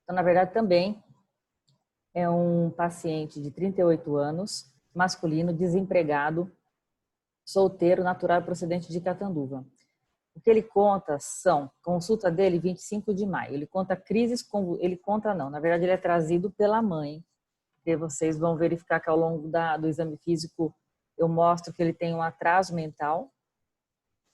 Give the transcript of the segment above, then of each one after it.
Então, na verdade, também é um paciente de 38 anos, masculino, desempregado, solteiro, natural e procedente de Catanduva. O que ele conta são, consulta dele 25 de maio, ele conta crises, ele conta não, na verdade ele é trazido pela mãe, porque vocês vão verificar que ao longo do exame físico eu mostro que ele tem um atraso mental,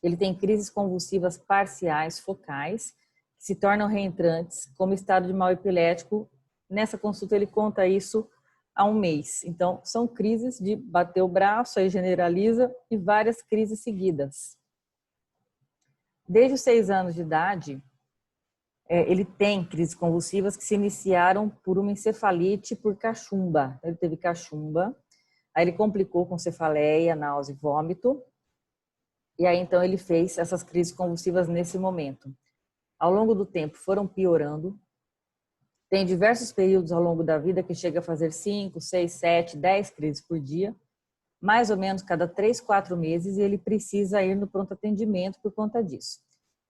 ele tem crises convulsivas parciais, focais, que se tornam reentrantes, como estado de mal epilético. Nessa consulta ele conta isso há um mês. Então, são crises de bater o braço, aí generaliza, e várias crises seguidas. Desde os 6 anos de idade, ele tem crises convulsivas que se iniciaram por uma encefalite por cachumba. Ele teve cachumba, aí ele complicou com cefaleia, náusea e vômito, e aí então ele fez essas crises convulsivas nesse momento. Ao longo do tempo foram piorando, tem diversos períodos ao longo da vida que chega a fazer 5, 6, 7, 10 crises por dia, mais ou menos cada 3, 4 meses, e ele precisa ir no pronto atendimento por conta disso.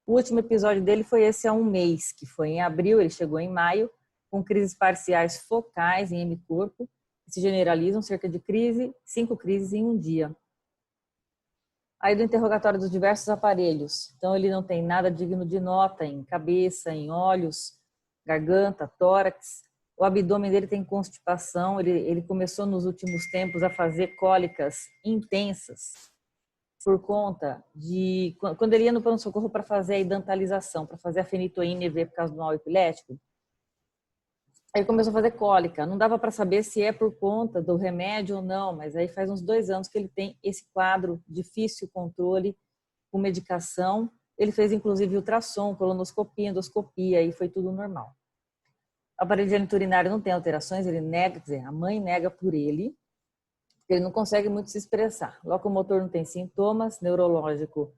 O último episódio dele foi esse há um mês, que foi em abril, ele chegou em maio, com crises parciais focais em hemicorpo, que se generalizam, cerca de 5 crises em um dia. Aí do interrogatório dos diversos aparelhos, então ele não tem nada digno de nota em cabeça, em olhos, garganta, tórax. O abdômen dele tem constipação, ele começou nos últimos tempos a fazer cólicas intensas por conta de... Quando ele ia no pronto-socorro para fazer a idantalização, para fazer a fenitoína EV por causa do mal epilético, aí começou a fazer cólica. Não dava para saber se é por conta do remédio ou não, mas aí faz uns 2 anos que ele tem esse quadro difícil controle com medicação. Ele fez inclusive ultrassom, colonoscopia, endoscopia e foi tudo normal. O aparelho geniturinário não tem alterações, ele nega, quer dizer, a mãe nega por ele, porque ele não consegue muito se expressar. Locomotor não tem sintomas, neurológico,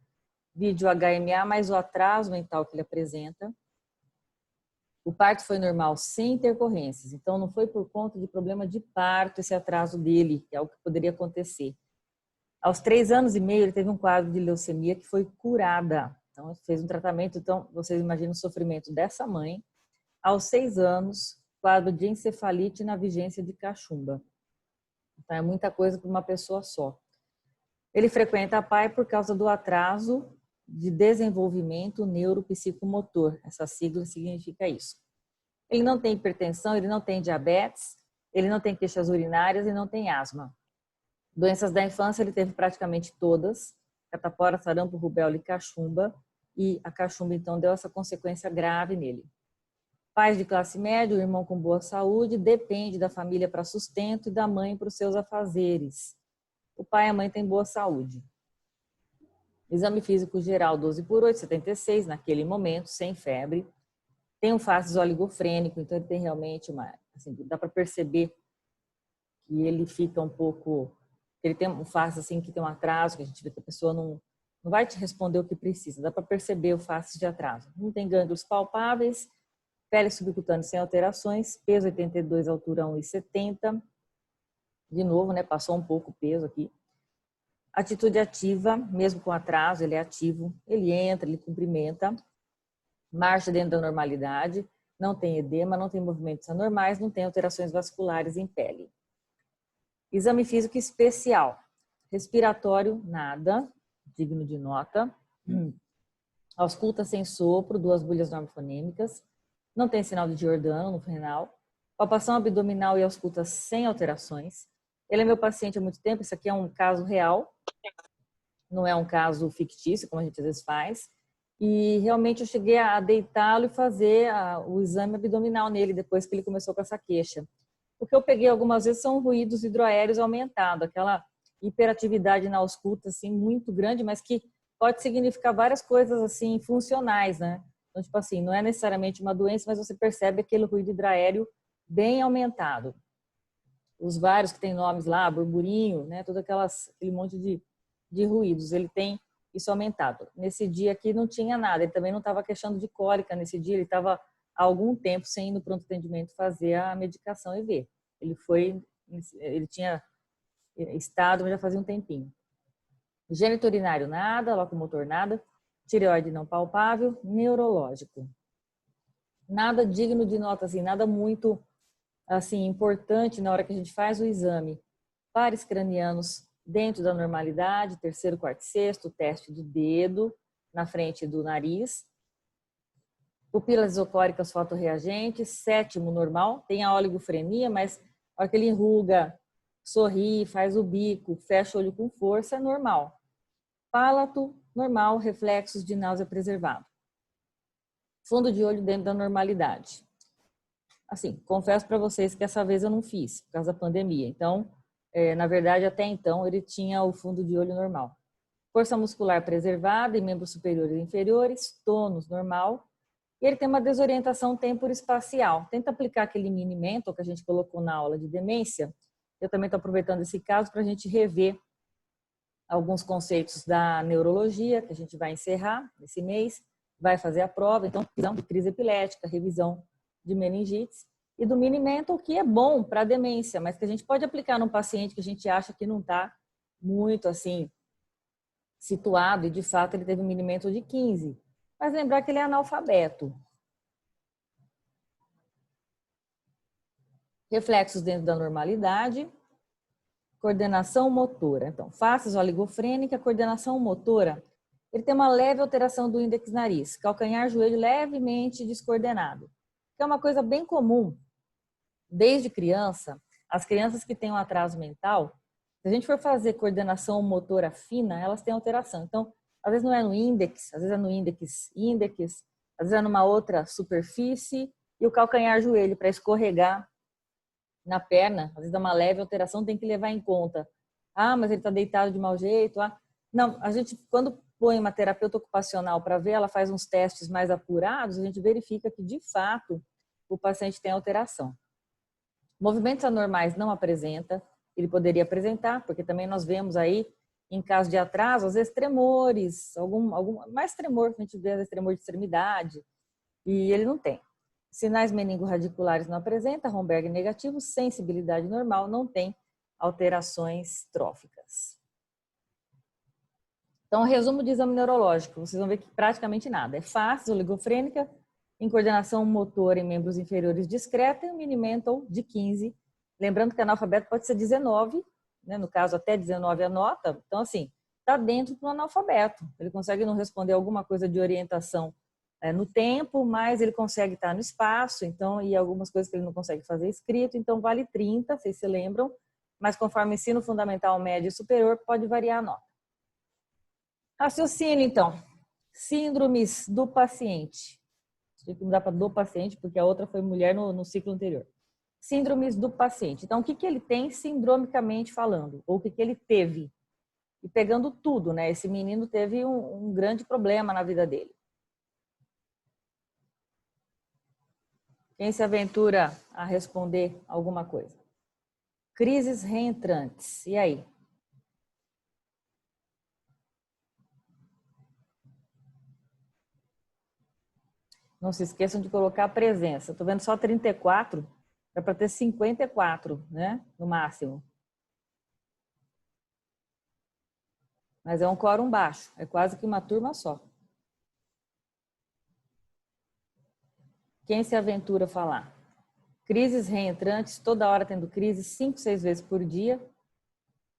vídeo HMA, mas o atraso mental que ele apresenta. O parto foi normal, sem intercorrências, então não foi por conta de problema de parto esse atraso dele, que é o que poderia acontecer. Aos 3 anos e meio ele teve um quadro de leucemia que foi curada, então fez um tratamento, então vocês imaginam o sofrimento dessa mãe. Aos 6 anos, quadro de encefalite na vigência de cachumba. Então é muita coisa para uma pessoa só. Ele frequenta a PAI por causa do atraso de desenvolvimento neuropsicomotor. Essa sigla significa isso. Ele não tem hipertensão, ele não tem diabetes, ele não tem queixas urinárias e não tem asma. Doenças da infância ele teve praticamente todas, catapora, sarampo, rubéola e cachumba, e a cachumba então deu essa consequência grave nele. Pais de classe média, o irmão com boa saúde, depende da família para sustento e da mãe para os seus afazeres. O pai e a mãe têm boa saúde. Exame físico geral 12/8, 76, naquele momento, sem febre. Tem um facies oligofrênico, então ele tem realmente assim, dá para perceber que ele fica um pouco, ele tem um facies assim que tem um atraso, que a gente vê que a pessoa não vai te responder o que precisa, dá para perceber o facies de atraso. Não tem gânglios palpáveis, pele subcutânea sem alterações, peso 82, altura 1,70. De novo, né, passou um pouco o peso aqui. Atitude ativa, mesmo com atraso, ele é ativo, ele entra, ele cumprimenta, marcha dentro da normalidade, não tem edema, não tem movimentos anormais, não tem alterações vasculares em pele. Exame físico especial. Respiratório, nada, digno de nota. Ausculta sem sopro, 2 bulhas normofonêmicas. Não tem sinal de Giordano no renal. Palpação abdominal e ausculta sem alterações. Ele é meu paciente há muito tempo, isso aqui é um caso real, não é um caso fictício, como a gente às vezes faz. E realmente eu cheguei a deitá-lo e fazer o exame abdominal nele depois que ele começou com essa queixa. O que eu peguei algumas vezes são ruídos hidroaéreos aumentados, aquela hiperatividade na ausculta assim, muito grande, mas que pode significar várias coisas assim funcionais, né? Então, tipo assim, não é necessariamente uma doença, mas você percebe aquele ruído hidroaéreo bem aumentado. Os vários que tem nomes lá, burburinho, né? Todo aquele monte de ruídos, ele tem isso aumentado. Nesse dia aqui não tinha nada, ele também não estava queixando de cólica nesse dia, ele estava há algum tempo sem ir no pronto atendimento fazer a medicação EV. Ele tinha estado, mas já fazia um tempinho. Geniturinário nada, locomotor nada, tireoide não palpável, neurológico. Nada digno de nota, assim, nada muito assim importante na hora que a gente faz o exame. Pares cranianos dentro da normalidade, terceiro, quarto, sexto, teste do dedo na frente do nariz. Pupilas isocóricas fotorreagentes, sétimo normal, tem a oligofrenia, mas a hora que ele enruga, sorri, faz o bico, fecha o olho com força, é normal. Palato, normal, reflexos de náusea preservado. Fundo de olho dentro da normalidade. Assim, confesso para vocês que essa vez eu não fiz, por causa da pandemia. Então, na verdade, até então, ele tinha o fundo de olho normal. Força muscular preservada em membros superiores e inferiores, tônus normal. E ele tem uma desorientação temporoespacial. Tenta aplicar aquele mini mental que a gente colocou na aula de demência. Eu também estou aproveitando esse caso para a gente rever alguns conceitos da neurologia, que a gente vai encerrar nesse mês, vai fazer a prova. Então, revisão de crise epilética, revisão de meningites. E do mini mental, que é bom para a demência, mas que a gente pode aplicar num paciente que a gente acha que não está muito assim situado, e de fato ele teve um mini mental de 15. Mas lembrar que ele é analfabeto. Reflexos dentro da normalidade. Coordenação motora. Então, faces oligofrênica, coordenação motora. Ele tem uma leve alteração do índex nariz, calcanhar, joelho levemente descoordenado. Que é uma coisa bem comum. Desde criança, as crianças que têm um atraso mental, se a gente for fazer coordenação motora fina, elas têm alteração. Então, às vezes não é no índex, às vezes é no índex, às vezes é numa outra superfície, e o calcanhar joelho para escorregar na perna, às vezes dá uma leve alteração, tem que levar em conta. Ah, mas ele está deitado de mau jeito. Ah. Não, a gente, quando põe uma terapeuta ocupacional para ver, ela faz uns testes mais apurados, a gente verifica que, de fato, o paciente tem alteração. Movimentos anormais não apresenta, ele poderia apresentar, porque também nós vemos aí, em caso de atraso, às vezes tremores, mais tremor, a gente vê às vezes tremor de extremidade, e ele não tem. Sinais meningo-radiculares não apresenta, Romberg negativo, sensibilidade normal, não tem alterações tróficas. Então, resumo de exame neurológico, vocês vão ver que praticamente nada. É face oligofrênica, em coordenação motora em membros inferiores discreta e um mini mental de 15. Lembrando que analfabeto pode ser 19, né? No caso até 19 a nota. Então, assim, está dentro do analfabeto. Ele consegue não responder alguma coisa de orientação no tempo, mas ele consegue estar no espaço, então, e algumas coisas que ele não consegue fazer escrito, então vale 30, vocês se lembram, mas conforme ensino fundamental, médio e superior, pode variar a nota. Raciocínio, então. Síndromes do paciente. Tem que mudar para do paciente, porque a outra foi mulher no ciclo anterior. Síndromes do paciente. Então, o que ele tem sindromicamente falando? Ou o que ele teve? E pegando tudo, né? Esse menino teve um grande problema na vida dele. Quem se aventura a responder alguma coisa? Crises reentrantes. E aí? Não se esqueçam de colocar a presença. Estou vendo só 34, é para ter 54, né? No máximo. Mas é um quórum baixo, é quase que uma turma só. Quem se aventura a falar? Crises reentrantes, toda hora tendo crise, 5, 6 vezes por dia.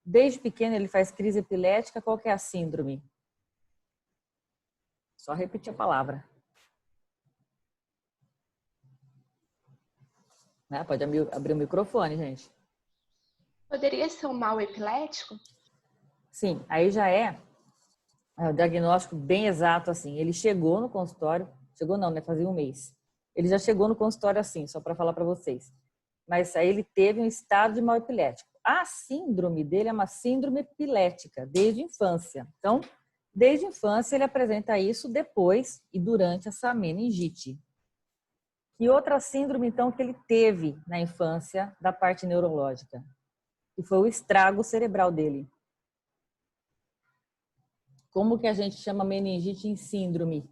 Desde pequeno ele faz crise epilética. Qual que é a síndrome? Só repetir a palavra. Né? Pode abrir o microfone, gente. Poderia ser um mal epilético? Sim, aí já é o diagnóstico bem exato assim. Ele chegou no consultório, chegou não, né? Fazia um mês. Ele já chegou no consultório assim, só para falar para vocês. Mas aí ele teve um estado de mal epilético. A síndrome dele é uma síndrome epilética, desde a infância. Então, desde a infância ele apresenta isso depois e durante essa meningite. E outra síndrome, então, que ele teve na infância da parte neurológica, que foi o estrago cerebral dele. Como que a gente chama meningite em síndrome?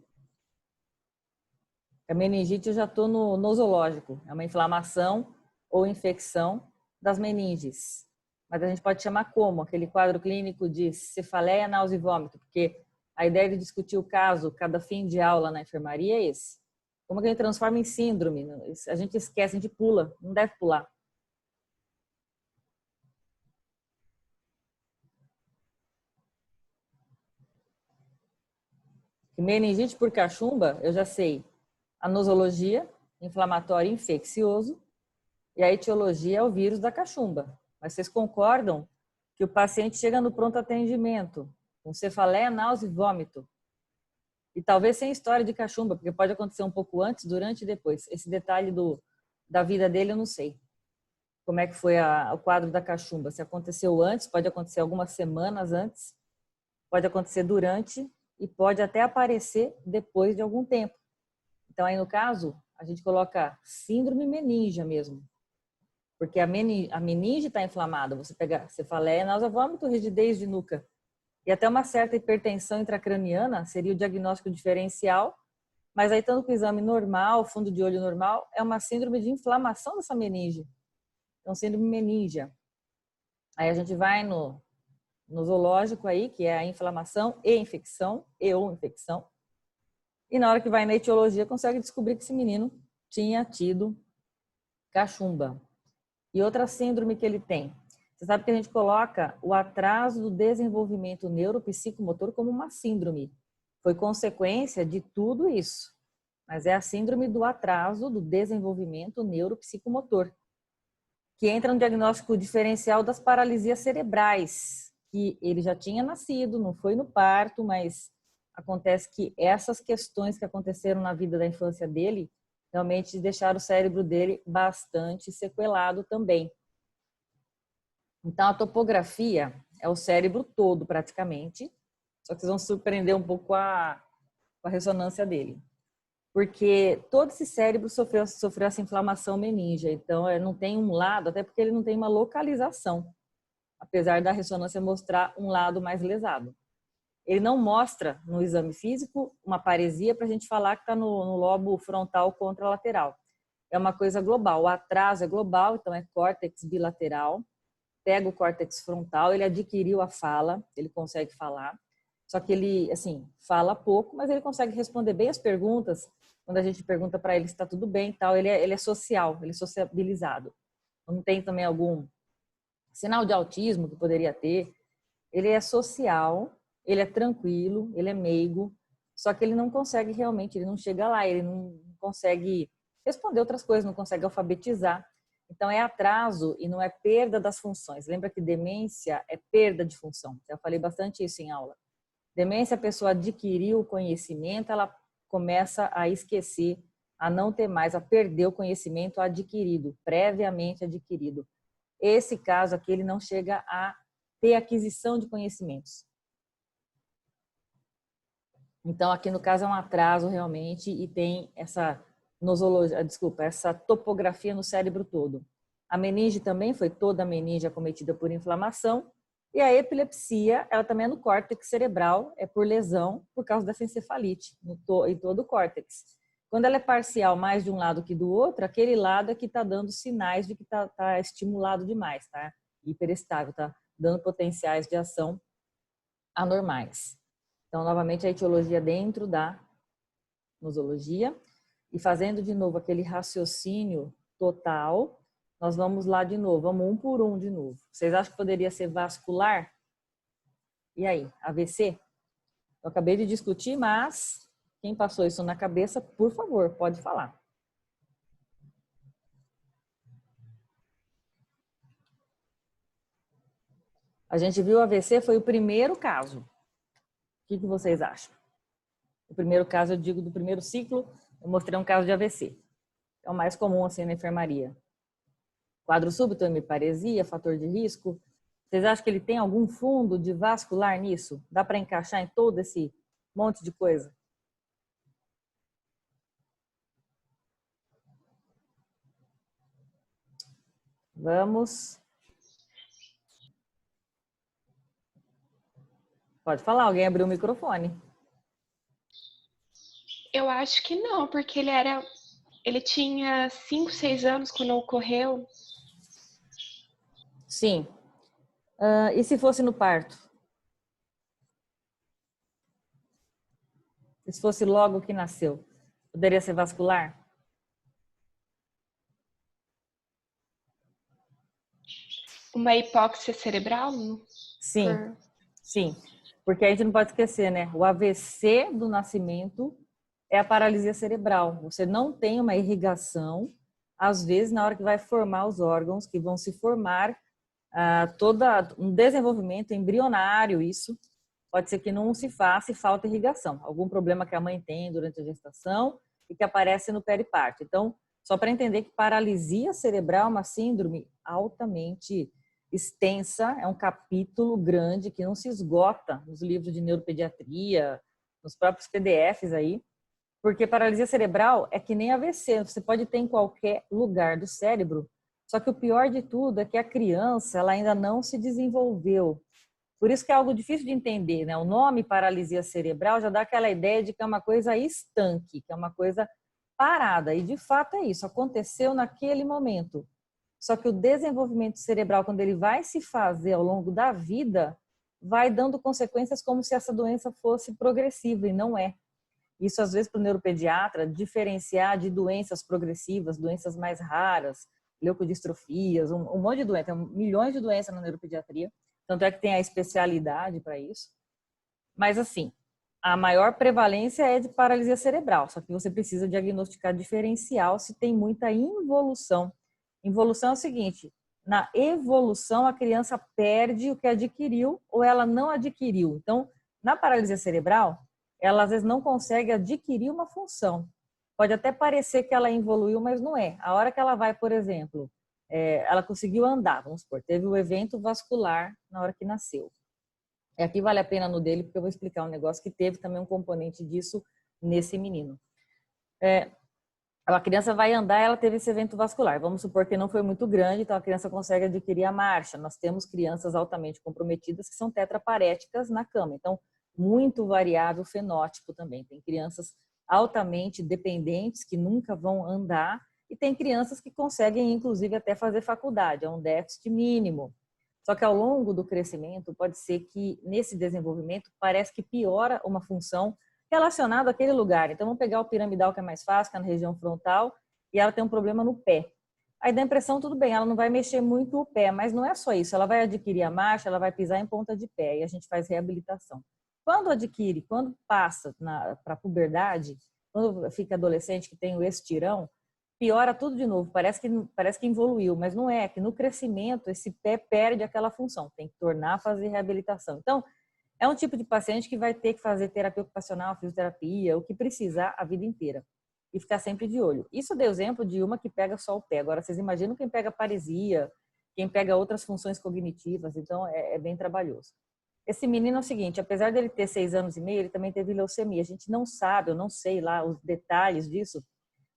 A meningite eu já estou no nosológico, é uma inflamação ou infecção das meninges. Mas a gente pode chamar como? Aquele quadro clínico de cefaleia, náusea e vômito, porque a ideia de discutir o caso cada fim de aula na enfermaria é esse. Como que a gente transforma em síndrome? A gente esquece, a gente pula, não deve pular. Meningite por cachumba, eu já sei. A nosologia, inflamatório infeccioso, e a etiologia é o vírus da cachumba. Mas vocês concordam que o paciente chega no pronto atendimento com cefaleia, náusea e vômito, e talvez sem história de cachumba, porque pode acontecer um pouco antes, durante e depois. Esse detalhe da vida dele eu não sei. Como é que foi o quadro da cachumba? Se aconteceu antes, pode acontecer algumas semanas antes, pode acontecer durante e pode até aparecer depois de algum tempo. Então, aí no caso, a gente coloca síndrome meningia mesmo. Porque a meninge está inflamada. Você pega cefaleia, náusea, vômito, rigidez de nuca. E até uma certa hipertensão intracraniana seria o diagnóstico diferencial. Mas aí, tanto com o exame normal, fundo de olho normal, é uma síndrome de inflamação dessa meninge. Então, síndrome meningia. Aí a gente vai no zoológico aí, que é a inflamação e infecção, e ou infecção. E na hora que vai na etiologia, consegue descobrir que esse menino tinha tido cachumba. E outra síndrome que ele tem. Você sabe que a gente coloca o atraso do desenvolvimento neuropsicomotor como uma síndrome. Foi consequência de tudo isso. Mas é a síndrome do atraso do desenvolvimento neuropsicomotor, que entra no diagnóstico diferencial das paralisias cerebrais, que ele já tinha nascido, não foi no parto, mas acontece que essas questões que aconteceram na vida da infância dele realmente deixaram o cérebro dele bastante sequelado também. Então, a topografia é o cérebro todo, praticamente, só que vocês vão se surpreender um pouco com a ressonância dele. Porque todo esse cérebro sofreu essa inflamação meningea, então não tem um lado, até porque ele não tem uma localização, apesar da ressonância mostrar um lado mais lesado. Ele não mostra no exame físico uma paresia para a gente falar que está no lobo frontal contralateral. É uma coisa global. O atraso é global, então é córtex bilateral. Pega o córtex frontal, ele adquiriu a fala, ele consegue falar. Só que ele, assim, fala pouco, mas ele consegue responder bem as perguntas. Quando a gente pergunta para ele se está tudo bem e tal, ele é social, ele é sociabilizado. Não tem também algum sinal de autismo que poderia ter. Ele é social, ele é tranquilo, ele é meigo, só que ele não consegue realmente, ele não chega lá, ele não consegue responder outras coisas, não consegue alfabetizar. Então é atraso e não é perda das funções. Lembra que demência é perda de função. Eu falei bastante isso em aula. Demência, a pessoa adquiriu o conhecimento, ela começa a esquecer, a não ter mais, a perder o conhecimento adquirido, previamente adquirido. Esse caso aqui, ele não chega a ter aquisição de conhecimentos. Então, aqui no caso é um atraso realmente e tem essa nosologia, desculpa, essa topografia no cérebro todo. A meninge também foi toda a meninge acometida por inflamação e a epilepsia, ela também é no córtex cerebral, é por lesão por causa dessa encefalite em todo o córtex. Quando ela é parcial mais de um lado que do outro, aquele lado é que está dando sinais de que está estimulado demais, tá? Hiperestável, tá dando potenciais de ação anormais. Então, novamente, a etiologia dentro da nosologia. E fazendo de novo aquele raciocínio total, nós vamos lá de novo, vamos um por um de novo. Vocês acham que poderia ser vascular? E aí, AVC? Eu acabei de discutir, mas quem passou isso na cabeça, por favor, pode falar. A gente viu o AVC, foi o primeiro caso. O que vocês acham? O primeiro caso, eu digo, do primeiro ciclo, eu mostrei um caso de AVC. É o mais comum assim na enfermaria. Quadro súbito, hemiparesia, fator de risco. Vocês acham que ele tem algum fundo de vascular nisso? Dá para encaixar em todo esse monte de coisa? Vamos. Pode falar, alguém abriu o microfone. Eu acho que não, porque ele tinha 5, 6 anos quando ocorreu. Sim. E se fosse no parto? E se fosse logo que nasceu? Poderia ser vascular? Uma hipóxia cerebral? Sim, sim. Porque a gente não pode esquecer, né? O AVC do nascimento é a paralisia cerebral. Você não tem uma irrigação, às vezes, na hora que vai formar os órgãos, que vão se formar, todo um desenvolvimento embrionário, isso pode ser que não se faça e falta irrigação. Algum problema que a mãe tem durante a gestação e que aparece no periparto. Então, só para entender que paralisia cerebral é uma síndrome altamente extensa, é um capítulo grande que não se esgota nos livros de neuropediatria, nos próprios PDFs aí, porque paralisia cerebral é que nem AVC, você pode ter em qualquer lugar do cérebro, só que o pior de tudo é que a criança ela ainda não se desenvolveu. Por isso que é algo difícil de entender, né? O nome paralisia cerebral já dá aquela ideia de que é uma coisa estanque, que é uma coisa parada. E de fato é isso, aconteceu naquele momento. Só que o desenvolvimento cerebral, quando ele vai se fazer ao longo da vida, vai dando consequências como se essa doença fosse progressiva e não é. Isso, às vezes, para o neuropediatra, diferenciar de doenças progressivas, doenças mais raras, leucodistrofias, um monte de doenças, milhões de doenças na neuropediatria. Tanto é que tem a especialidade para isso. Mas, assim, a maior prevalência é de paralisia cerebral, só que você precisa diagnosticar diferencial se tem muita involução. Involução é o seguinte, na evolução a criança perde o que adquiriu ou ela não adquiriu. Então, na paralisia cerebral, ela às vezes não consegue adquirir uma função. Pode até parecer que ela evoluiu, mas não é. A hora que ela vai, por exemplo, ela conseguiu andar, vamos supor, teve um evento vascular na hora que nasceu. Aqui vale a pena no dele, porque eu vou explicar um negócio que teve também um componente disso nesse menino. A criança vai andar, ela teve esse evento vascular. Vamos supor que não foi muito grande, então a criança consegue adquirir a marcha. Nós temos crianças altamente comprometidas que são tetraparéticas na cama. Então, muito variável o fenótipo também. Tem crianças altamente dependentes que nunca vão andar e tem crianças que conseguem, inclusive, até fazer faculdade. É um déficit mínimo. Só que ao longo do crescimento, pode ser que nesse desenvolvimento parece que piora uma função relacionada àquele lugar. Então, vamos pegar o piramidal, que é mais fácil, que é na região frontal, e ela tem um problema no pé. Aí dá a impressão, tudo bem, ela não vai mexer muito o pé, mas não é só isso. Ela vai adquirir a marcha, ela vai pisar em ponta de pé, e a gente faz reabilitação. Quando adquire, quando passa para a puberdade, quando fica adolescente, que tem o estirão, piora tudo de novo, parece que evoluiu, mas não é, que no crescimento esse pé perde aquela função, tem que tornar a fazer reabilitação. Então, é um tipo de paciente que vai ter que fazer terapia ocupacional, fisioterapia, o que precisar a vida inteira. E ficar sempre de olho. Isso eu dei exemplo de uma que pega só o pé. Agora, vocês imaginam quem pega paresia, quem pega outras funções cognitivas, então é bem trabalhoso. Esse menino é o seguinte, apesar dele ter 6 anos e meio, ele também teve leucemia. A gente não sabe, eu não sei lá os detalhes disso,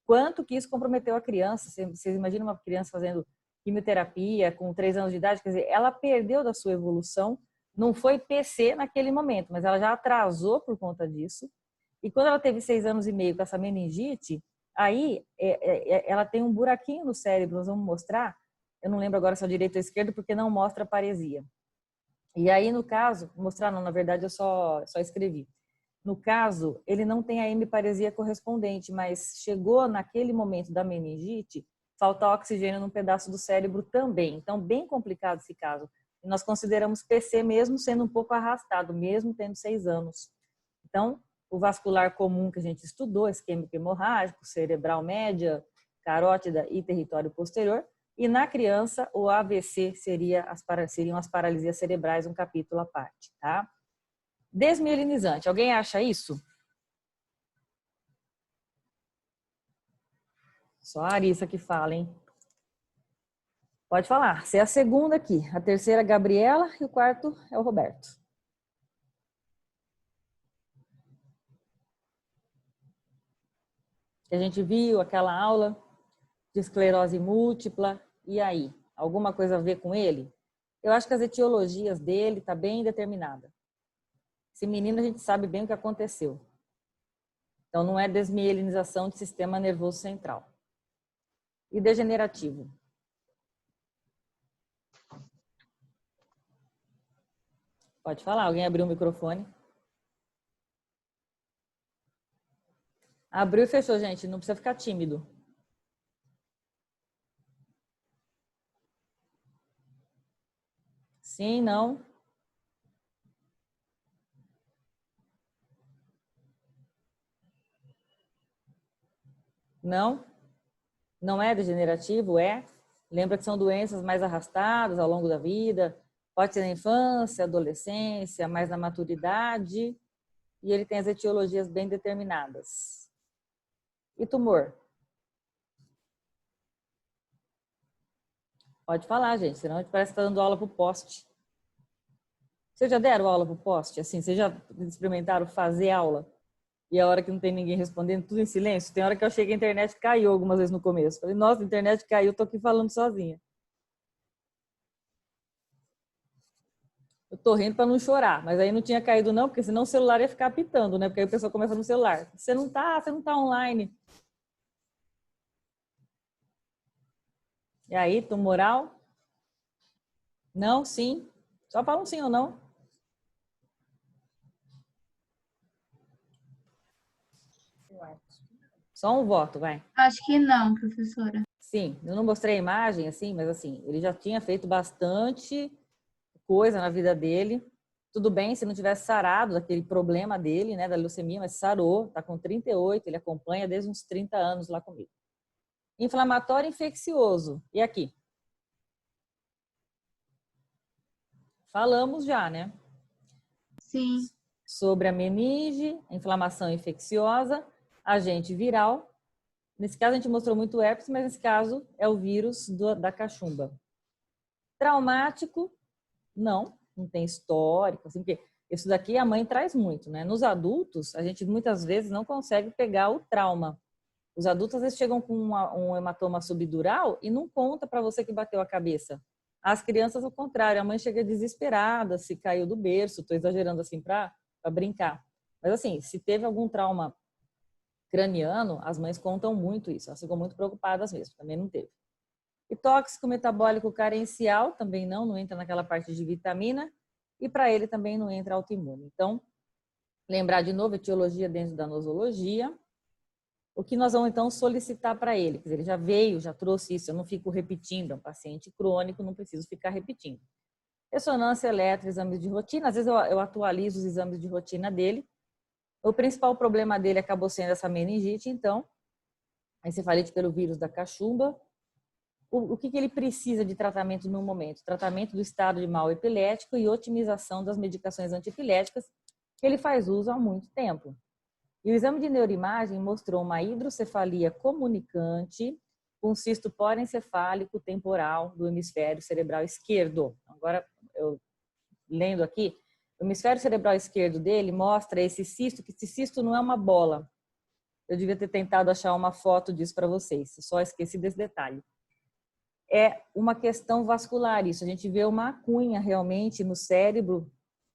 quanto que isso comprometeu a criança. Vocês imaginam uma criança fazendo quimioterapia com 3 anos de idade? Quer dizer, ela perdeu da sua evolução, não foi PC naquele momento, mas ela já atrasou por conta disso. E quando ela teve 6 anos e meio com essa meningite, aí ela tem um buraquinho no cérebro, nós vamos mostrar, eu não lembro agora se é o direito ou esquerdo, porque não mostra paresia. E aí, no caso, mostrar não, na verdade eu só escrevi. No caso, ele não tem a hemiparesia correspondente, mas chegou naquele momento da meningite, faltar oxigênio num pedaço do cérebro também. Então, bem complicado esse caso. E nós consideramos PC mesmo sendo um pouco arrastado, mesmo tendo 6 anos. Então, o vascular comum que a gente estudou, isquêmico hemorrágico, cerebral média, carótida e território posterior. E na criança, o AVC seriam as paralisias cerebrais, um capítulo à parte, tá? Desmielinizante. Alguém acha isso? Só a Arissa que fala, hein? Pode falar. Você é a segunda aqui. A terceira, a Gabriela, e o quarto é o Roberto. A gente viu aquela aula de esclerose múltipla. E aí? Alguma coisa a ver com ele? Eu acho que as etiologias dele tá bem determinada. Esse menino a gente sabe bem o que aconteceu. Então não é desmielinização do sistema nervoso central. E degenerativo? Pode falar, alguém abriu o microfone. Abriu e fechou, gente. Não precisa ficar tímido. Sim, não. Não. Não é degenerativo? É. Lembra que são doenças mais arrastadas ao longo da vida. Pode ser na infância, adolescência, mais na maturidade. E ele tem as etiologias bem determinadas. E tumor? Pode falar, gente, senão a gente parece que está dando aula para o poste. Vocês já deram aula para o poste? Assim, vocês já experimentaram fazer aula? E a hora que não tem ninguém respondendo, tudo em silêncio? Tem hora que eu achei que a internet caiu algumas vezes no começo. Falei, nossa, a internet caiu, tô aqui falando sozinha. Eu tô rindo para não chorar, mas aí não tinha caído não, porque senão o celular ia ficar apitando, né? Porque aí a pessoa começa no celular. Você não tá online. E aí, tumoral? Não, sim. Só fala um sim ou não. Só um voto, vai. Acho que não, professora. Sim, eu não mostrei a imagem, assim, mas assim, ele já tinha feito bastante coisa na vida dele. Tudo bem se não tivesse sarado daquele problema dele, né, da leucemia, mas sarou, tá com 38, ele acompanha desde uns 30 anos lá comigo. Inflamatório infeccioso. E aqui? Falamos já, né? Sim. Sobre a meninge, a inflamação infecciosa, agente viral. Nesse caso a gente mostrou muito o herpes, mas nesse caso é o vírus da cachumba. Traumático, não tem histórico, assim, porque isso daqui a mãe traz muito, né? Nos adultos, a gente muitas vezes não consegue pegar o trauma. Os adultos às vezes chegam com um hematoma subdural e não conta para você que bateu a cabeça. As crianças, ao contrário, a mãe chega desesperada, se caiu do berço, estou exagerando assim para brincar. Mas assim, se teve algum trauma craniano, as mães contam muito isso, elas ficam muito preocupadas mesmo, também não teve. E tóxico metabólico carencial, também não entra naquela parte de vitamina, e para ele também não entra autoimune. Então, lembrar de novo, etiologia dentro da nosologia. O que nós vamos então solicitar para ele? Quer dizer, ele já veio, já trouxe isso, eu não fico repetindo, é um paciente crônico, não preciso ficar repetindo. Ressonância elétrica, exames de rotina, às vezes eu atualizo os exames de rotina dele. O principal problema dele acabou sendo essa meningite, então, a encefalite pelo vírus da cachumba. O que ele precisa de tratamento no momento? Tratamento do estado de mal epilético e otimização das medicações antiepiléticas, que ele faz uso há muito tempo. E o exame de neuroimagem mostrou uma hidrocefalia comunicante com cisto porencefálico temporal do hemisfério cerebral esquerdo. Agora, eu lendo aqui, o hemisfério cerebral esquerdo dele mostra esse cisto, que esse cisto não é uma bola. Eu devia ter tentado achar uma foto disso para vocês, só esqueci desse detalhe. É uma questão vascular isso. A gente vê uma cunha realmente no cérebro,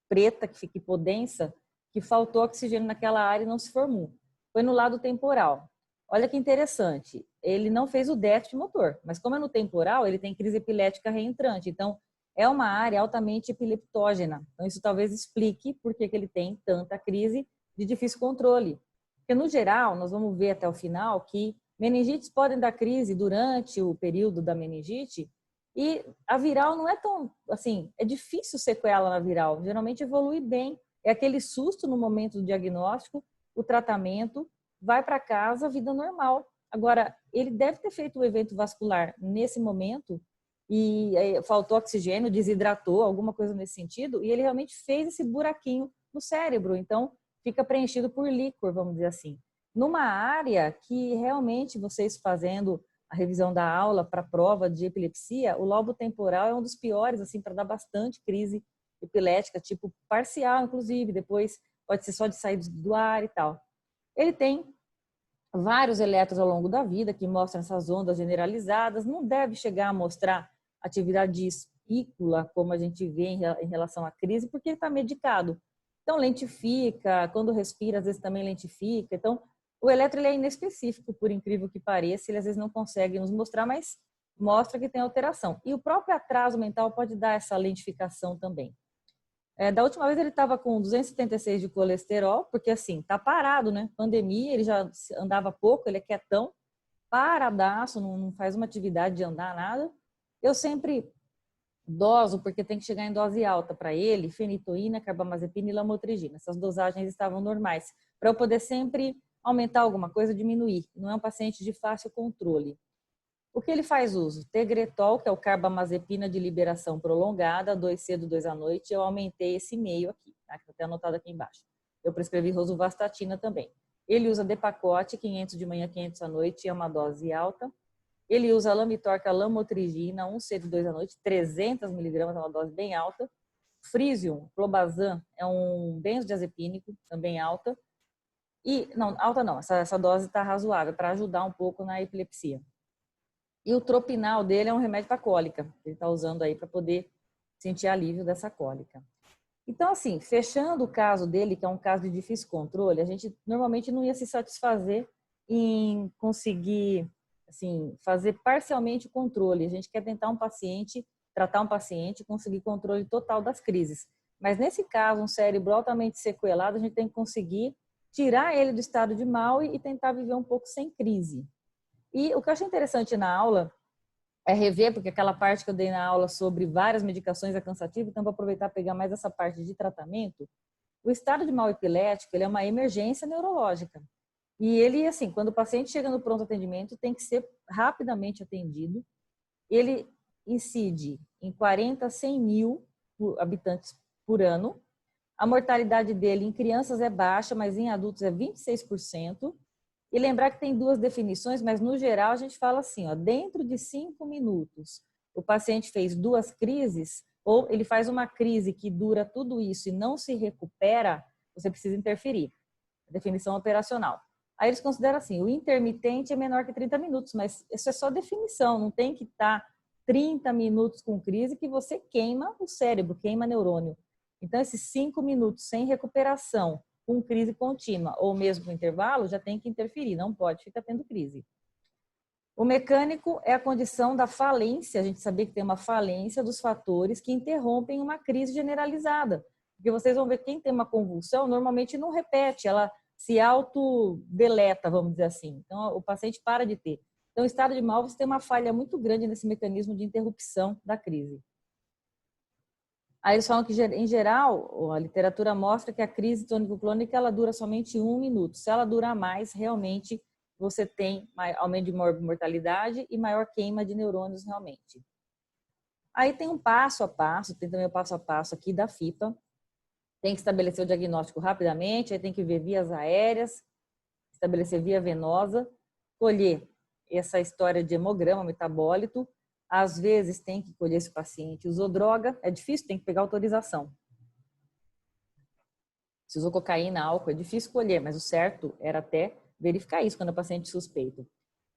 preta, que fica hipodensa, que faltou oxigênio naquela área e não se formou. Foi no lado temporal. Olha que interessante, ele não fez o déficit motor, mas como é no temporal, ele tem crise epilética reentrante. Então, é uma área altamente epileptógena. Então, isso talvez explique por que ele tem tanta crise de difícil controle. Porque, no geral, nós vamos ver até o final que meningites podem dar crise durante o período da meningite e a viral não é tão, assim, é difícil sequela na viral, geralmente evolui bem. É aquele susto no momento do diagnóstico, o tratamento, vai para casa, vida normal. Agora, ele deve ter feito um evento vascular nesse momento e faltou oxigênio, desidratou, alguma coisa nesse sentido, e ele realmente fez esse buraquinho no cérebro. Então, fica preenchido por líquor, vamos dizer assim. Numa área que realmente vocês fazendo a revisão da aula para a prova de epilepsia, o lobo temporal é um dos piores, assim, para dar bastante crise epilética, tipo parcial, inclusive, depois pode ser só de sair do ar e tal. Ele tem vários eletros ao longo da vida que mostram essas ondas generalizadas, não deve chegar a mostrar atividade espícula, como a gente vê em relação à crise, porque ele está medicado. Então, lentifica, quando respira, às vezes também lentifica. Então, o eletro ele é inespecífico, por incrível que pareça, ele às vezes não consegue nos mostrar, mas mostra que tem alteração. E o próprio atraso mental pode dar essa lentificação também. Da última vez ele estava com 276 de colesterol, porque assim, tá parado, né? Pandemia, ele já andava pouco, ele é quietão, paradaço, não faz uma atividade de andar, nada. Eu sempre doso, porque tem que chegar em dose alta para ele, fenitoína, carbamazepina e lamotrigina. Essas dosagens estavam normais, para eu poder sempre aumentar alguma coisa, diminuir. Não é um paciente de fácil controle. O que ele faz uso? Tegretol, que é o carbamazepina de liberação prolongada, 2 cedo, 2 à noite. Eu aumentei esse meio aqui, tá? Que tá até anotado aqui embaixo. Eu prescrevi rosuvastatina também. Ele usa Depakote, 500 de manhã, 500 à noite, é uma dose alta. Ele usa Lamitorca, lamotrigina, 1 cedo, 2 à noite, 300 miligramas, é uma dose bem alta. Frisium, clobazam, é um benzodiazepínico, também alta. E, não, alta não, essa dose está razoável, para ajudar um pouco na epilepsia. E o tropinal dele é um remédio para cólica. Ele está usando aí para poder sentir alívio dessa cólica. Então, assim, fechando o caso dele, que é um caso de difícil controle, a gente normalmente não ia se satisfazer em conseguir, assim, fazer parcialmente o controle. A gente quer tentar tratar um paciente e conseguir controle total das crises. Mas nesse caso, um cérebro altamente sequelado, a gente tem que conseguir tirar ele do estado de mal e tentar viver um pouco sem crise. E o que eu achei interessante na aula é rever, porque aquela parte que eu dei na aula sobre várias medicações é cansativa, então vou aproveitar e pegar mais essa parte de tratamento. O estado de mal epilético, ele é uma emergência neurológica. E ele, assim, quando o paciente chega no pronto atendimento, tem que ser rapidamente atendido. Ele incide em 40 a 100 mil habitantes por ano. A mortalidade dele em crianças é baixa, mas em adultos é 26%. E lembrar que tem duas definições, mas no geral a gente fala assim, ó, dentro de 5 minutos o paciente fez 2 crises, ou ele faz uma crise que dura tudo isso e não se recupera, você precisa interferir. Definição operacional. Aí eles consideram assim, o intermitente é menor que 30 minutos, mas isso é só definição, não tem que estar 30 minutos com crise que você queima o cérebro, queima neurônio. Então, esses 5 minutos sem recuperação, com crise contínua ou mesmo com intervalo, já tem que interferir, não pode ficar tendo crise. O mecânico é a condição da falência, a gente sabia que tem uma falência dos fatores que interrompem uma crise generalizada. Porque vocês vão ver que quem tem uma convulsão normalmente não repete, ela se autodeleta, vamos dizer assim. Então, o paciente para de ter. Então, o estado de mal, você tem uma falha muito grande nesse mecanismo de interrupção da crise. Aí eles falam que, em geral, a literatura mostra que a crise tônico-clônica ela dura somente 1 minuto. Se ela durar mais, realmente você tem aumento de mortalidade e maior queima de neurônios realmente. Aí tem um passo a passo, tem também o passo a passo aqui da FIPA. Tem que estabelecer o diagnóstico rapidamente, aí tem que ver vias aéreas, estabelecer via venosa, colher essa história de hemograma, metabólito. Às vezes tem que colher se o paciente usou droga, é difícil, tem que pegar autorização. Se usou cocaína, álcool, é difícil colher, mas o certo era até verificar isso quando o paciente suspeito.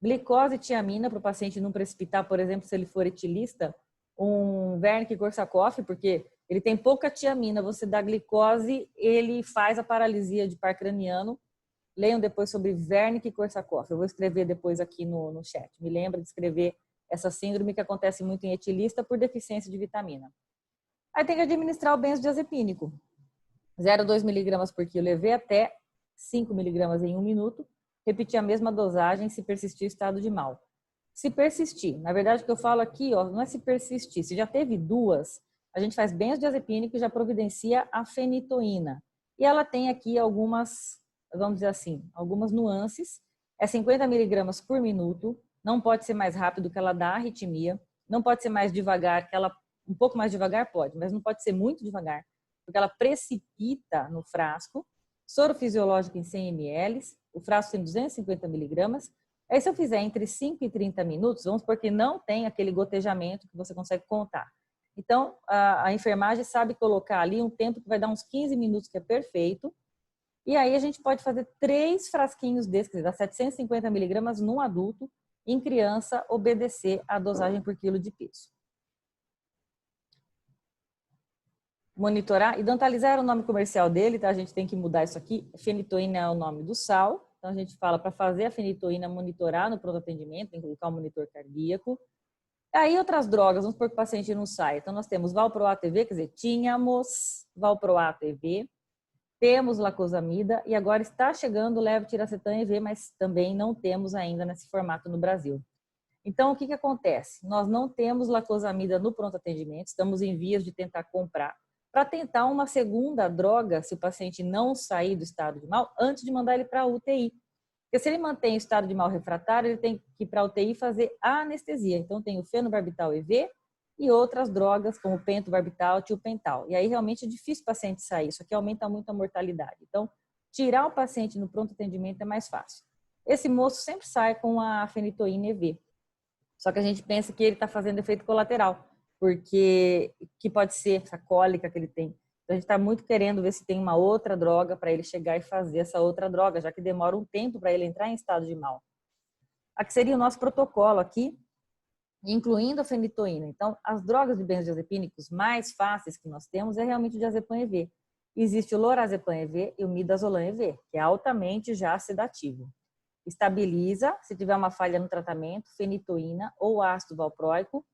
Glicose e tiamina para o paciente não precipitar, por exemplo, se ele for etilista, um Wernicke-Korsakoff, porque ele tem pouca tiamina, você dá glicose, ele faz a paralisia de par craniano. Leiam depois sobre Wernicke-Korsakoff. Eu vou escrever depois aqui no chat. Me lembra de escrever essa síndrome que acontece muito em etilista por deficiência de vitamina. Aí tem que administrar o benzodiazepínico. 0,2 miligramas por quilo EV até 5 miligramas em 1 minuto. Repetir a mesma dosagem se persistir o estado de mal. Se persistir, na verdade o que eu falo aqui, ó, não é se persistir. Se já teve 2, a gente faz benzodiazepínico e já providencia a fenitoína. E ela tem aqui algumas, vamos dizer assim, algumas nuances. É 50 miligramas por minuto. Não pode ser mais rápido que ela dá arritmia. Não pode ser mais devagar, que ela um pouco mais devagar pode, mas não pode ser muito devagar, porque ela precipita no frasco. Soro fisiológico em 100 ml. O frasco tem 250 miligramas. Aí se eu fizer entre 5 e 30 minutos, vamos supor que não tem aquele gotejamento que você consegue contar. Então, a enfermagem sabe colocar ali um tempo que vai dar uns 15 minutos, que é perfeito. E aí a gente pode fazer 3 frasquinhos desses, que dá 750 miligramas num adulto, em criança, obedecer a dosagem por quilo de peso. Monitorar, e Dantalizar era o nome comercial dele, tá? A gente tem que mudar isso aqui. Fenitoína é o nome do sal. Então a gente fala para fazer a fenitoína monitorar no pronto atendimento, tem que colocar o monitor cardíaco. Aí outras drogas, vamos supor que o paciente não sai. Então nós temos valproato EV, quer dizer, tínhamos valproato EV, temos lacosamida e agora está chegando o levetiracetam EV, mas também não temos ainda nesse formato no Brasil. Então o que acontece? Nós não temos lacosamida no pronto atendimento, estamos em vias de tentar comprar para tentar uma segunda droga se o paciente não sair do estado de mal antes de mandar ele para a UTI. Porque se ele mantém o estado de mal refratário, ele tem que ir para a UTI fazer a anestesia. Então, tem o fenobarbital EV e outras drogas, como pentobarbital, tiopental. E aí, realmente, é difícil o paciente sair. Isso aqui aumenta muito a mortalidade. Então, tirar o paciente no pronto atendimento é mais fácil. Esse moço sempre sai com a fenitoína EV. Só que a gente pensa que ele está fazendo efeito colateral, porque que pode ser essa cólica que ele tem. Então, a gente está muito querendo ver se tem uma outra droga para ele chegar e fazer essa outra droga, já que demora um tempo para ele entrar em estado de mal. Aqui seria o nosso protocolo aqui, incluindo a fenitoína. Então, as drogas de benzodiazepínicos mais fáceis que nós temos é realmente o diazepam EV. Existe o lorazepam EV e o midazolam EV, que é altamente já sedativo. Estabiliza, se tiver uma falha no tratamento, fenitoína ou ácido valproico.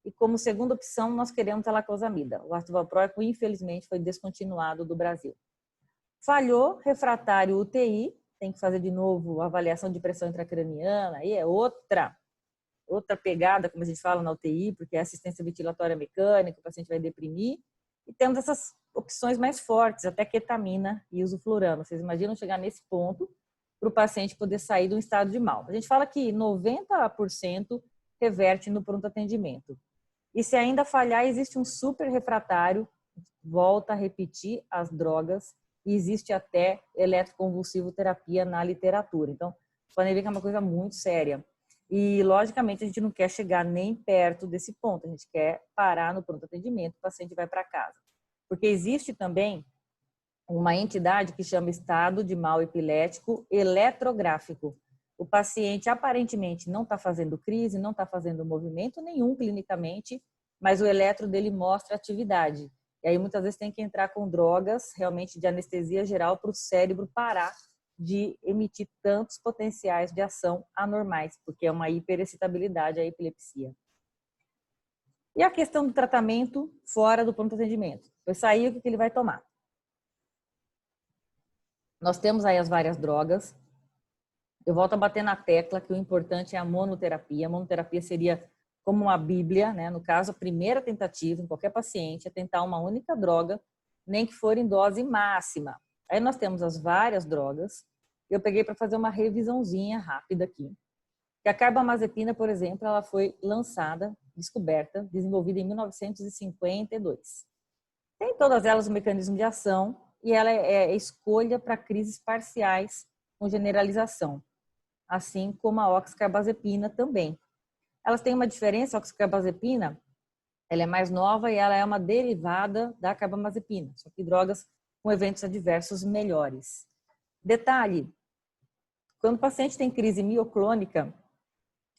E como segunda opção, nós queremos a lacosamida. O ácido valproico, infelizmente, foi descontinuado do Brasil. Falhou, refratário UTI, tem que fazer de novo a avaliação de pressão intracraniana, aí é outra pegada, como a gente fala na UTI, porque é assistência ventilatória mecânica, o paciente vai deprimir. E temos essas opções mais fortes, até ketamina e isoflurano. Vocês imaginam chegar nesse ponto para o paciente poder sair de um estado de mal. A gente fala que 90% reverte no pronto atendimento. E se ainda falhar, existe um super refratário, volta a repetir as drogas, e existe até eletroconvulsivo terapia na literatura. Então, podem ver que é uma coisa muito séria. E, logicamente, a gente não quer chegar nem perto desse ponto, a gente quer parar no pronto atendimento, o paciente vai para casa. Porque existe também uma entidade que chama estado de mal epilético eletrográfico. O paciente aparentemente não está fazendo crise, não está fazendo movimento nenhum clinicamente, mas o eletro dele mostra atividade. E aí muitas vezes tem que entrar com drogas realmente de anestesia geral para o cérebro parar de emitir tantos potenciais de ação anormais, porque é uma hiperexcitabilidade a epilepsia. E a questão do tratamento fora do pronto atendimento. Depois sair, o que ele vai tomar? Nós temos aí as várias drogas. Eu volto a bater na tecla que o importante é a monoterapia. A monoterapia seria como uma bíblia, né? No caso, a primeira tentativa em qualquer paciente é tentar uma única droga, nem que for em dose máxima. Aí nós temos as várias drogas. Eu peguei para fazer uma revisãozinha rápida aqui. Que a carbamazepina, por exemplo, ela foi lançada, descoberta, desenvolvida em 1952. Tem todas elas o mecanismo de ação e ela é escolha para crises parciais com generalização, assim como a oxcarbazepina também. Elas têm uma diferença, a oxcarbazepina, ela é mais nova e ela é uma derivada da carbamazepina, só que drogas com eventos adversos melhores. Detalhe, quando o paciente tem crise mioclônica,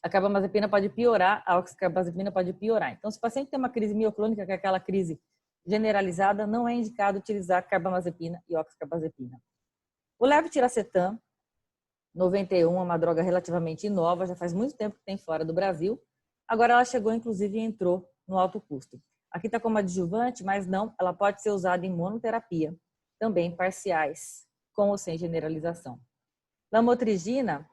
a carbamazepina pode piorar, a oxcarbazepina pode piorar. Então, se o paciente tem uma crise mioclônica, que é aquela crise generalizada, não é indicado utilizar carbamazepina e oxcarbazepina. O levetiracetam 91 é uma droga relativamente nova, já faz muito tempo que tem fora do Brasil. Agora ela chegou, inclusive, e entrou no alto custo. Aqui está como adjuvante, mas não, ela pode ser usada em monoterapia, também parciais, com ou sem generalização. Lamotrigina,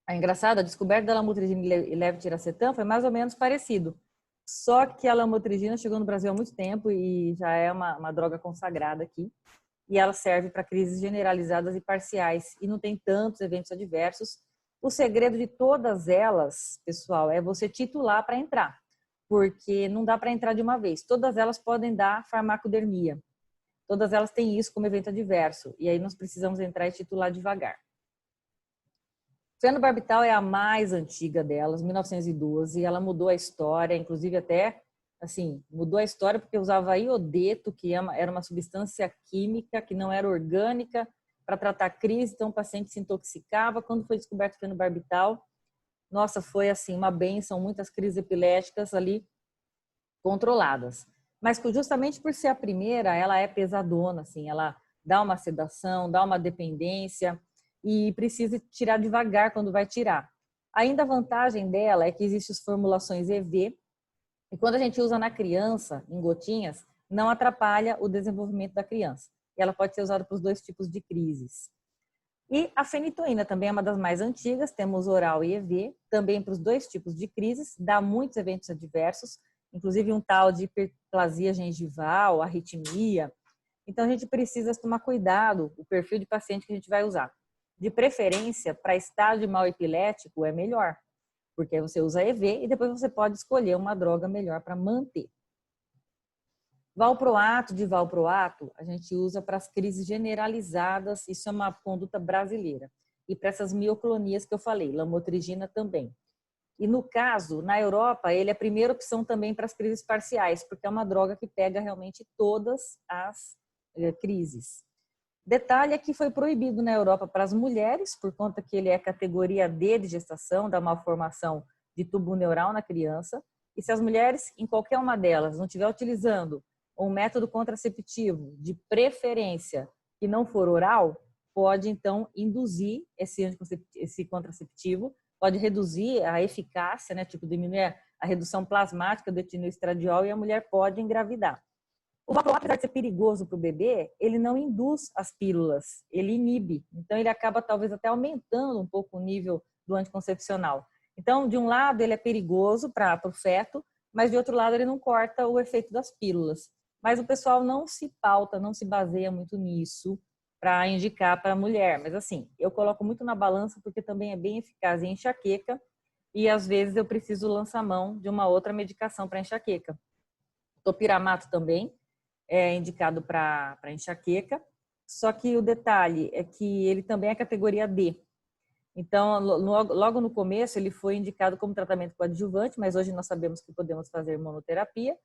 é engraçado, a descoberta da lamotrigina e levetiracetam foi mais ou menos parecido. Só que a lamotrigina chegou no Brasil há muito tempo e já é uma droga consagrada aqui. E ela serve para crises generalizadas e parciais e não tem tantos eventos adversos. O segredo de todas elas, pessoal, é você titular para entrar, porque não dá para entrar de uma vez. Todas elas podem dar farmacodermia. Todas elas têm isso como evento adverso e aí nós precisamos entrar e titular devagar. Fenobarbital é a mais antiga delas, 1912, ela mudou a história, inclusive até, assim, mudou a história porque usava iodeto, que era uma substância química que não era orgânica para tratar crise, então o paciente se intoxicava. Quando foi descoberto o fenobarbital, nossa, foi assim, uma bênção, muitas crises epiléticas ali controladas. Mas justamente por ser a primeira, ela é pesadona, assim, ela dá uma sedação, dá uma dependência, e precisa tirar devagar quando vai tirar. Ainda a vantagem dela é que existem as formulações EV, E quando a gente usa na criança, em gotinhas, não atrapalha o desenvolvimento da criança. E ela pode ser usada para os dois tipos de crises. E a fenitoína também é uma das mais antigas, temos oral e EV, também para os dois tipos de crises, dá muitos eventos adversos, inclusive um tal de hiperplasia gengival, arritmia. Então a gente precisa tomar cuidado, o perfil de paciente que a gente vai usar. De preferência, para estágio mal epilético é melhor, porque aí você usa EV e depois você pode escolher uma droga melhor para manter. Valproato, de valproato, a gente usa para as crises generalizadas, isso é uma conduta brasileira. E para essas mioclonias que eu falei, lamotrigina também. E no caso, na Europa, ele é a primeira opção também para as crises parciais, porque é uma droga que pega realmente todas as crises. Detalhe é que foi proibido na Europa para as mulheres, por conta que ele é categoria D de gestação, dá uma formação de tubo neural na criança. E se as mulheres, em qualquer uma delas, não estiver utilizando um método contraceptivo de preferência que não for oral, pode então induzir esse contraceptivo, pode reduzir a eficácia, né, tipo diminuir a redução plasmática do etinoestradiol e a mulher pode engravidar. O valproato, apesar de ser perigoso para o bebê, ele não induz as pílulas, ele inibe. Então ele acaba talvez até aumentando um pouco o nível do anticoncepcional. Então, de um lado ele é perigoso para o feto, mas de outro lado ele não corta o efeito das pílulas. Mas o pessoal não se pauta, não se baseia muito nisso para indicar para a mulher. Mas assim, eu coloco muito na balança porque também é bem eficaz em enxaqueca e às vezes eu preciso lançar mão de uma outra medicação para enxaqueca. Topiramato também é indicado para enxaqueca, só que o detalhe é que ele também é categoria D. Então, logo no começo ele foi indicado como tratamento coadjuvante, mas hoje nós sabemos que podemos fazer monoterapia.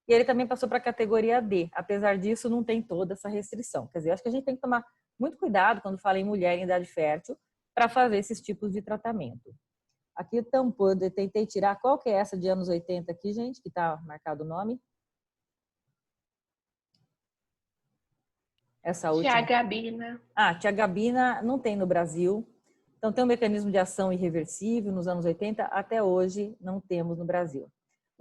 E ele também passou para a categoria D. Apesar disso, não tem toda essa restrição. Quer dizer, acho que a gente tem que tomar muito cuidado quando fala em mulher em idade fértil para fazer esses tipos de tratamento. Aqui o tampão, eu tentei tirar, qual que é essa de anos 80 aqui, gente, que está marcado o nome? Essa última. Tiagabina. Tiagabina não tem no Brasil. Então tem um mecanismo de ação irreversível nos anos 80, até hoje não temos no Brasil.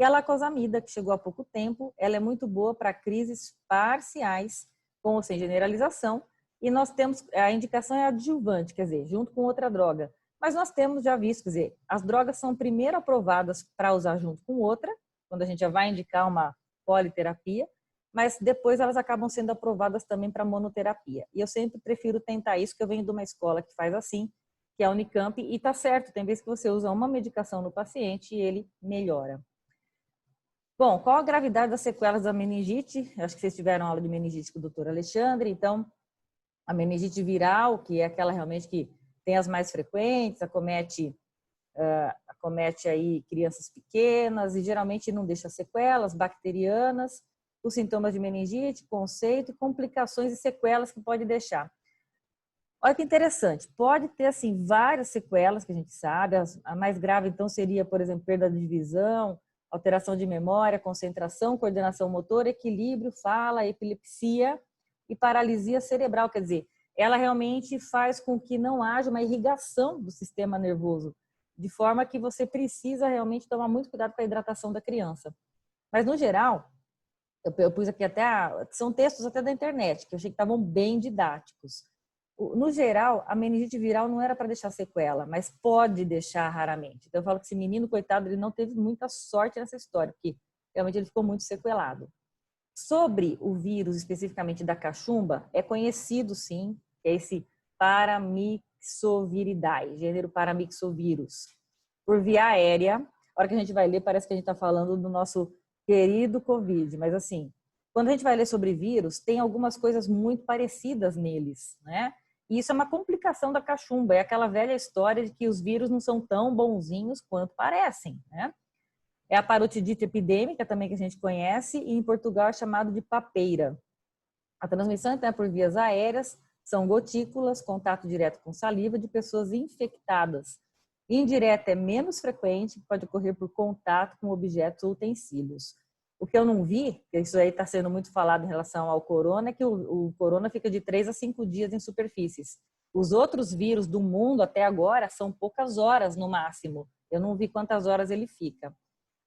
E a lacosamida, que chegou há pouco tempo, ela é muito boa para crises parciais, com ou sem generalização, e nós temos, a indicação é adjuvante, quer dizer, junto com outra droga. Mas nós temos já visto, quer dizer, as drogas são primeiro aprovadas para usar junto com outra, quando a gente já vai indicar uma politerapia, mas depois elas acabam sendo aprovadas também para monoterapia. E eu sempre prefiro tentar isso, porque eu venho de uma escola que faz assim, que é a Unicamp, e tá certo, tem vezes que você usa uma medicação no paciente e ele melhora. Bom, qual a gravidade das sequelas da meningite? Acho que vocês tiveram aula de meningite com o doutor Alexandre. Então, a meningite viral, que é aquela realmente que tem as mais frequentes, acomete aí crianças pequenas e geralmente não deixa sequelas bacterianas, os sintomas de meningite, conceito e complicações e sequelas que pode deixar. Olha que interessante, pode ter assim várias sequelas que a gente sabe, a mais grave então seria, por exemplo, perda de visão, alteração de memória, concentração, coordenação motora, equilíbrio, fala, epilepsia e paralisia cerebral. Quer dizer, ela realmente faz com que não haja uma irrigação do sistema nervoso, de forma que você precisa realmente tomar muito cuidado com a hidratação da criança. Mas, no geral, eu pus aqui são textos até da internet, que eu achei que estavam bem didáticos. No geral, a meningite viral não era para deixar sequela, mas pode deixar raramente. Então eu falo que esse menino, coitado, ele não teve muita sorte nessa história, porque realmente ele ficou muito sequelado. Sobre o vírus, especificamente da cachumba, é conhecido sim, que é esse Paramyxoviridae, gênero Paramyxovírus, por via aérea. A hora que a gente vai ler, parece que a gente está falando do nosso querido Covid, mas assim, quando a gente vai ler sobre vírus, tem algumas coisas muito parecidas neles, né? E isso é uma complicação da cachumba, é aquela velha história de que os vírus não são tão bonzinhos quanto parecem, né? É a parotidite epidêmica também que a gente conhece e em Portugal é chamado de papeira. A transmissão é por vias aéreas, são gotículas, contato direto com saliva de pessoas infectadas. Indireta é menos frequente, pode ocorrer por contato com objetos ou utensílios. O que eu não vi, que isso aí está sendo muito falado em relação ao corona, é que o corona fica de 3 a 5 dias em superfícies. Os outros vírus do mundo até agora são poucas horas no máximo. Eu não vi quantas horas ele fica.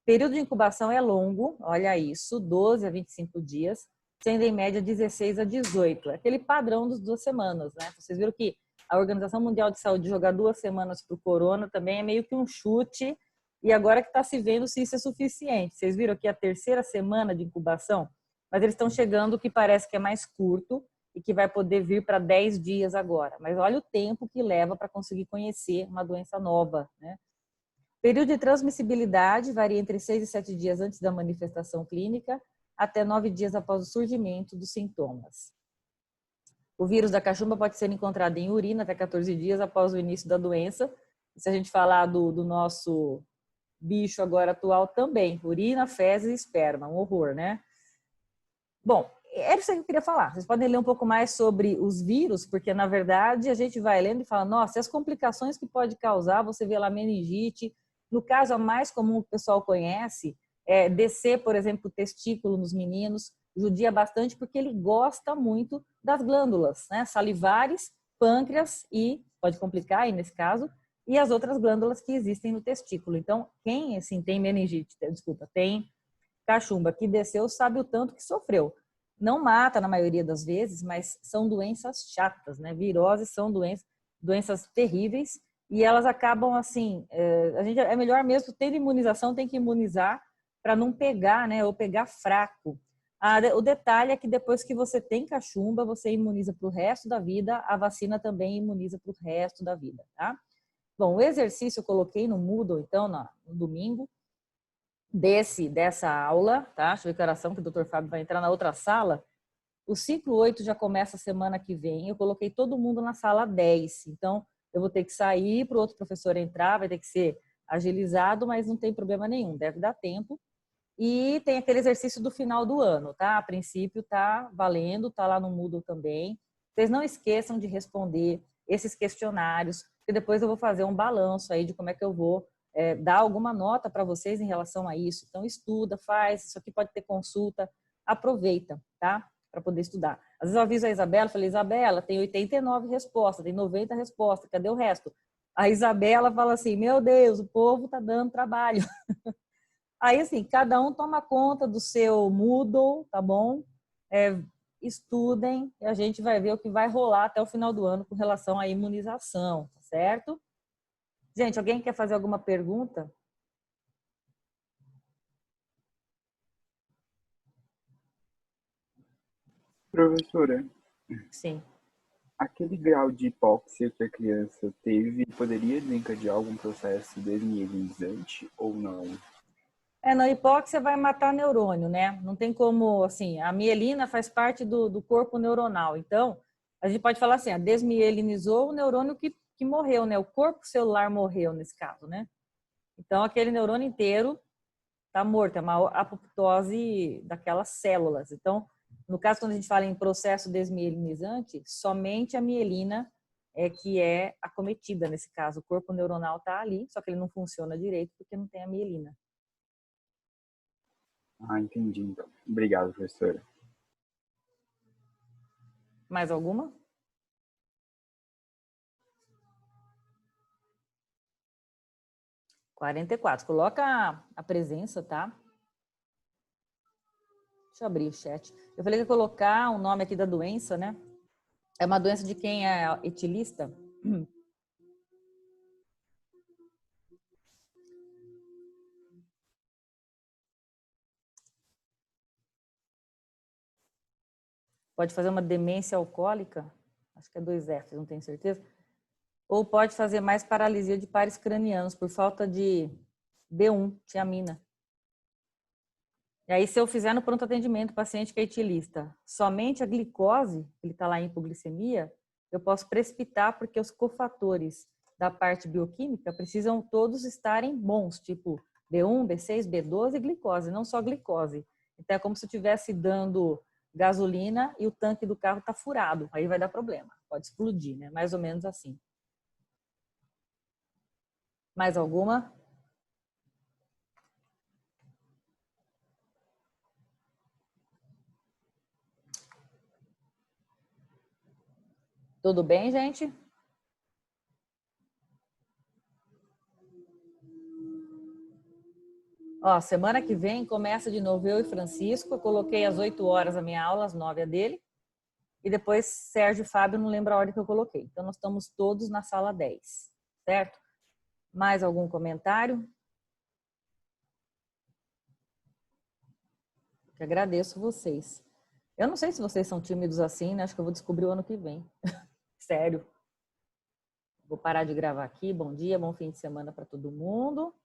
Período de incubação é longo, olha isso, 12 a 25 dias, sendo em média 16 a 18. É aquele padrão das 2 semanas, né? Vocês viram que a Organização Mundial de Saúde jogar 2 semanas para o corona também é meio que um chute, e agora que está se vendo se isso é suficiente. Vocês viram que a 3ª semana de incubação, mas eles estão chegando o que parece que é mais curto e que vai poder vir para 10 dias agora. Mas olha o tempo que leva para conseguir conhecer uma doença nova, né? Período de transmissibilidade varia entre 6 e 7 dias antes da manifestação clínica, até 9 dias após o surgimento dos sintomas. O vírus da cachumba pode ser encontrado em urina até 14 dias após o início da doença. Se a gente falar do nosso bicho agora atual também, urina, fezes e esperma, um horror, né? Bom, era isso que eu queria falar. Vocês podem ler um pouco mais sobre os vírus, porque na verdade a gente vai lendo e fala, nossa, as complicações que pode causar, você vê lá meningite. No caso, a mais comum que o pessoal conhece é descer, por exemplo, o testículo nos meninos, judia bastante porque ele gosta muito das glândulas, né? Salivares, pâncreas e, pode complicar aí nesse caso, e as outras glândulas que existem no testículo. Então, quem assim tem meningite, tem cachumba que desceu, sabe o tanto que sofreu. Não mata na maioria das vezes, mas são doenças chatas, né? Viroses são doenças terríveis e elas acabam assim, a gente é melhor mesmo tendo imunização, tem que imunizar para não pegar, né? Ou pegar fraco. O detalhe é que depois que você tem cachumba, você imuniza para o resto da vida, a vacina também imuniza para o resto da vida, tá? Bom, o exercício eu coloquei no Moodle, então, no domingo, dessa aula, tá? Deixa eu ver que oração que o Dr. Fábio vai entrar na outra sala. O ciclo 8 já começa semana que vem. Eu coloquei todo mundo na sala 10. Então, eu vou ter que sair para o outro professor entrar, vai ter que ser agilizado, mas não tem problema nenhum, deve dar tempo. E tem aquele exercício do final do ano, tá? A princípio tá valendo, tá lá no Moodle também. Vocês não esqueçam de responder esses questionários, que depois eu vou fazer um balanço aí de como é que eu vou dar alguma nota para vocês em relação a isso. Então, estuda, faz, isso aqui pode ter consulta, aproveita, tá? Para poder estudar. Às vezes eu aviso a Isabela, falei, Isabela, tem 89 respostas, tem 90 respostas, cadê o resto? A Isabela fala assim, meu Deus, o povo tá dando trabalho. Aí, assim, cada um toma conta do seu Moodle, tá bom? Estudem e a gente vai ver o que vai rolar até o final do ano com relação à imunização, tá certo? Gente, alguém quer fazer alguma pergunta? Professora, Sim. aquele grau de hipóxia que a criança teve poderia desencadear algum processo desmielinizante ou não? Na hipóxia vai matar neurônio, né? Não tem como, assim, a mielina faz parte do corpo neuronal. Então, a gente pode falar assim, desmielinizou o neurônio que morreu, né? O corpo celular morreu nesse caso, né? Então, aquele neurônio inteiro está morto, é uma apoptose daquelas células. Então, no caso, quando a gente fala em processo desmielinizante, somente a mielina é que é acometida nesse caso. O corpo neuronal está ali, só que ele não funciona direito porque não tem a mielina. Ah, entendi, então. Obrigado, professora. Mais alguma? (44). Coloca a presença, tá? Deixa eu abrir o chat. Eu falei que ia colocar o nome aqui da doença, né? É uma doença de quem é etilista. Pode fazer uma demência alcoólica, acho que é 2 Fs, não tenho certeza. Ou pode fazer mais paralisia de pares cranianos por falta de B1, tiamina. E aí, se eu fizer no pronto atendimento, paciente que é etilista, somente a glicose, ele está lá em hipoglicemia, eu posso precipitar porque os cofatores da parte bioquímica precisam todos estarem bons, tipo B1, B6, B12 e glicose, não só glicose. Então, é como se eu estivesse dando gasolina e o tanque do carro está furado, aí vai dar problema, pode explodir, né? Mais ou menos assim. Mais alguma? Tudo bem, gente? Ó, semana que vem começa de novo eu e Francisco. Eu coloquei às 8 horas a minha aula, às 9 a dele. E depois Sérgio e Fábio, não lembro a hora que eu coloquei. Então, nós estamos todos na sala 10, certo? Mais algum comentário? Eu agradeço vocês. Eu não sei se vocês são tímidos assim, né? Acho que eu vou descobrir o ano que vem. Sério. Vou parar de gravar aqui. Bom dia, bom fim de semana para todo mundo.